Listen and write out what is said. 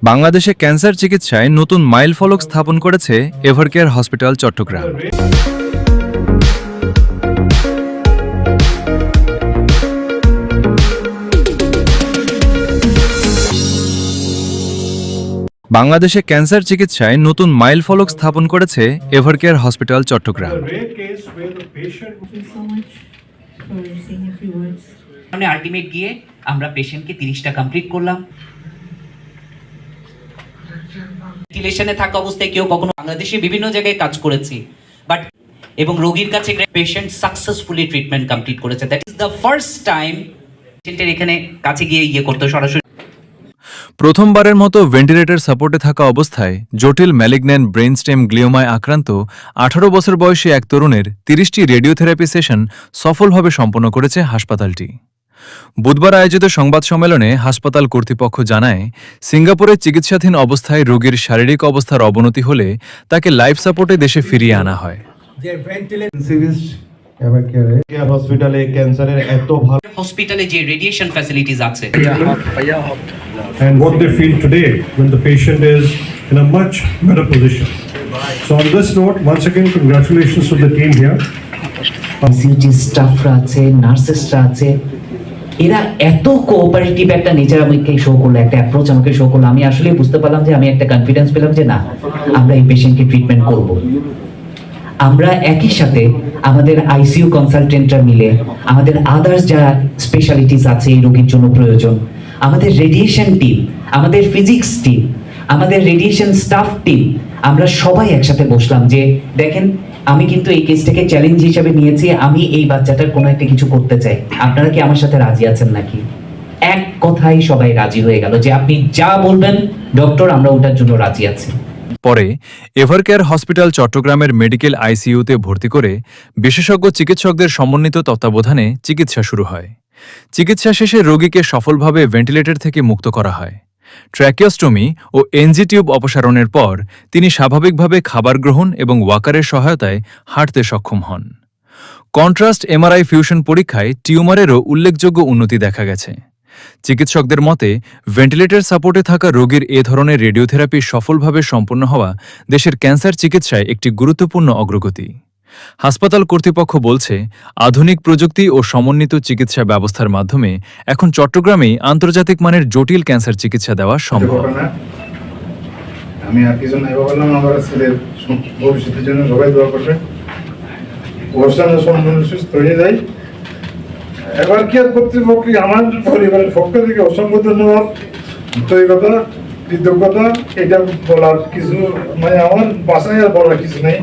বাংলাদেশে ক্যান্সার চিকিৎসায় নতুন মাইলফলক স্থাপন করেছে এভারকেয়ার হসপিটাল চট্টগ্রাম। বাংলাদেশে ক্যান্সার চিকিৎসায় নতুন মাইলফলক স্থাপন করেছে এভারকেয়ার হসপিটাল চট্টগ্রাম। আলটিমেট গিয়ে আমরা পেশেন্টকে 30টা কমপ্লিট করলাম। ভেন্টিলেশনে থাকা অবস্থায় কেউ কখনো বাংলাদেশে বিভিন্ন জায়গায় কাজ করেছি, বাট এবং রোগীর কাছে পেশেন্ট সাকসেসফুলি ট্রিটমেন্ট কমপ্লিট করেছে। That is the first time পেশেন্টের এখানে কাছে গিয়ে করতে সরাসরি। প্রথমবারের মতো ভেন্টিলেটর সাপোর্টে থাকা অবস্থায় জটিল ম্যালিগন্যান্ট ব্রেন স্টেম গ্লিওমায় আক্রান্ত 18 বছর বয়সী এক তরুণের 30টি রেডিওথেরাপি সেশন সফলভাবে সম্পন্ন করেছে হাসপাতালটি। বুধবার আয়োজিত সংবাদ সম্মেলনে হাসপাতাল কর্তৃপক্ষ জানায়, সিঙ্গাপুরে চিকিৎসাধীন অবস্থায় রোগীর শারীরিক অবস্থার অবনতি হলে তাকে লাইফ সাপোর্টে দেশে ফিরিয়ে আনা হয়। হসপিটালে ক্যান্সারের এত ভালো হসপিটালে যে রেডিয়েশন ফ্যাসিলিটিস আছে, and what they feel today when the patient is in a much better position. So on this note, once again, congratulations to the team here. City স্টাফরা আছে, নার্সেসরা আছে, এরা এত কোঅপারেটিভ একটা নেচার আমাকে শো করলো, একটা অ্যাপ্রোচ আমাকে শো করলো। আমি আসলে বুঝতে পারলাম যে আমি একটা কনফিডেন্স পেলাম যে না, আমরা এই পেশেন্টকে ট্রিটমেন্ট করব। আমরা একই সাথে আমাদের আইসিইউ কনসালটেন্টরা মিলে, আমাদের আদার্স যা স্পেশালিটিস আছে এই রোগীর জন্য প্রয়োজন, আমাদের রেডিয়েশন টিম, আমাদের ফিজিক্স টিম, আমাদের রেডিয়েশন স্টাফ টিম, আমরা সবাই একসাথে বসলাম যে দেখেন, আমি কিন্তু এই কেসটাকে চ্যালেঞ্জ হিসেবে নিয়েছি, আমি এই বাচ্চাটার কোনো একটা কিছু করতে চাই, আপনারা কি আমার সাথে রাজি আছেন নাকি? এক কথাই সবাই রাজি হয়ে গেল যে আপনি যা বলবেন ডক্টর, আমরা ওটার জন্য রাজি আছি। পরে এভারকেয়ার হসপিটাল চট্টগ্রামের মেডিকেল আইসিইউতে ভর্তি করে বিশেষজ্ঞ চিকিৎসকদের সমন্বিত তত্ত্বাবধানে চিকিৎসা শুরু হয়। চিকিৎসা শেষে রোগীকে সফলভাবে ভেন্টিলেটর থেকে মুক্ত করা হয়। ট্র্যাকিওস্টোমি ও এনজি টিউব অপসারণের পর তিনি স্বাভাবিকভাবে খাবার গ্রহণ এবং ওয়াকারের সহায়তায় হাঁটতে সক্ষম হন। কন্ট্রাস্ট এমআরআই ফিউশন পরীক্ষায় টিউমারেরও উল্লেখযোগ্য উন্নতি দেখা গেছে। চিকিৎসকদের মতে, ভেন্টিলেটর সাপোর্টে থাকা রোগীর এ ধরনের রেডিওথেরাপি সফলভাবে সম্পন্ন হওয়া দেশের ক্যান্সার চিকিৎসায় একটি গুরুত্বপূর্ণ অগ্রগতি। হাসপাতাল কর্তৃপক্ষ বলছে, আধুনিক প্রযুক্তি ও সমন্বিত চিকিৎসা ব্যবস্থার মাধ্যমে এখন চট্টগ্রামেই আন্তর্জাতিক মানের জটিল ক্যান্সার চিকিৎসা দেওয়া সম্ভব। আমি আর কিছু নাই বললাম, আমার ছেলের ভবিষ্যতের জন্য সবাই দোয়া করবে, ওর সঙ্গে সম্পূর্ণ সুস্থ হয়ে যায়। এবার কি আর কর্তৃপক্ষ আমার পরিবারের পক্ষ থেকে অসংখ্য ধন্যবাদ, কৃতজ্ঞতা, এটা বলার কিছু মানে আমার বাসায় আর বলার কিছু নেই।